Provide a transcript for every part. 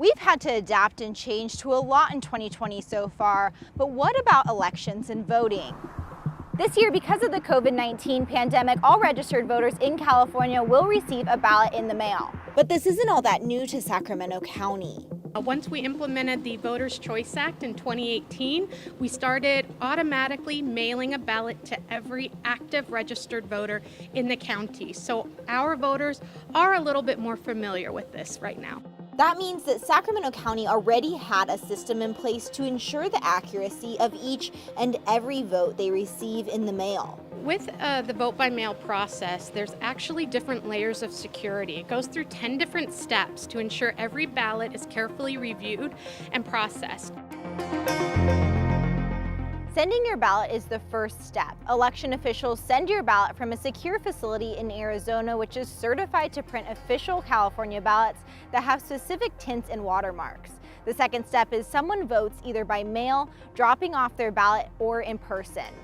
We've had to adapt and change to a lot in 2020 so far, but what about elections and voting? This year, because of the COVID-19 pandemic, all registered voters in California will receive a ballot in the mail. But this isn't all that new to Sacramento County. Once we implemented the Voters' Choice Act in 2018, we started automatically mailing a ballot to every active registered voter in the county. So our voters are a little bit more familiar with this right now. That means that Sacramento County already had a system in place to ensure the accuracy of each and every vote they receive in the mail. With the vote by mail process, there's actually different layers of security. It goes through 10 different steps to ensure every ballot is carefully reviewed and processed. Sending your ballot is the first step. Election officials send your ballot from a secure facility in Arizona, which is certified to print official California ballots that have specific tints and watermarks. The second step is someone votes either by mail, dropping off their ballot, or in person.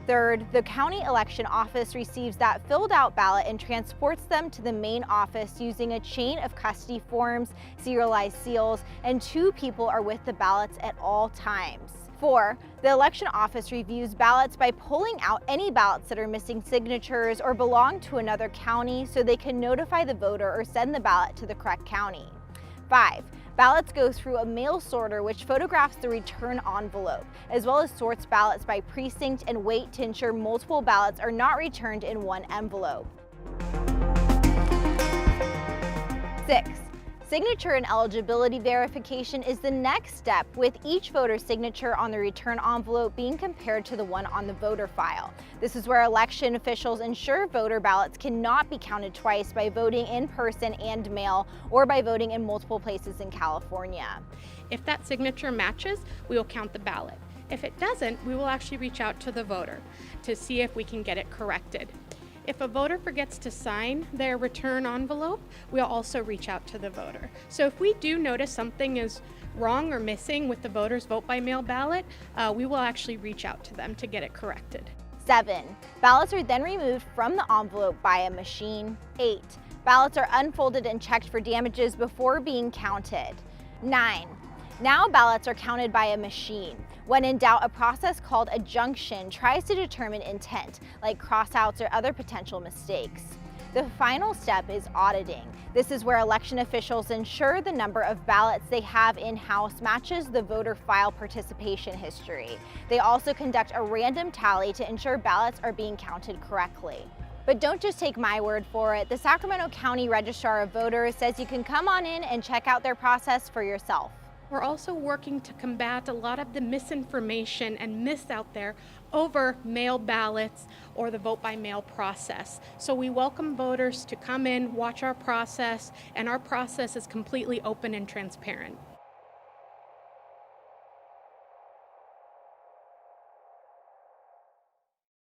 Third, the county election office receives that filled out ballot and transports them to the main office using a chain of custody forms, serialized seals, and 2 people are with the ballots at all times. 4, the election office reviews ballots by pulling out any ballots that are missing signatures or belong to another county so they can notify the voter or send the ballot to the correct county. 5, ballots go through a mail sorter which photographs the return envelope, as well as sorts ballots by precinct and weight to ensure multiple ballots are not returned in one envelope. 6, signature and eligibility verification is the next step, with each voter's signature on the return envelope being compared to the one on the voter file. This is where election officials ensure voter ballots cannot be counted twice by voting in person and mail, or by voting in multiple places in California. If that signature matches, we will count the ballot. If it doesn't, we will actually reach out to the voter to see if we can get it corrected. If a voter forgets to sign their return envelope, we'll also reach out to the voter. So if we do notice something is wrong or missing with the voter's vote by mail ballot, we will actually reach out to them to get it corrected. 7, ballots are then removed from the envelope by a machine. 8, ballots are unfolded and checked for damages before being counted. 9, now ballots are counted by a machine. When in doubt, a process called adjunction tries to determine intent, like crossouts or other potential mistakes. The final step is auditing. This is where election officials ensure the number of ballots they have in-house matches the voter file participation history. They also conduct a random tally to ensure ballots are being counted correctly. But don't just take my word for it. The Sacramento County Registrar of Voters says you can come on in and check out their process for yourself. We're also working to combat a lot of the misinformation and myths out there over mail ballots or the vote by mail process. So we welcome voters to come in, watch our process, and our process is completely open and transparent.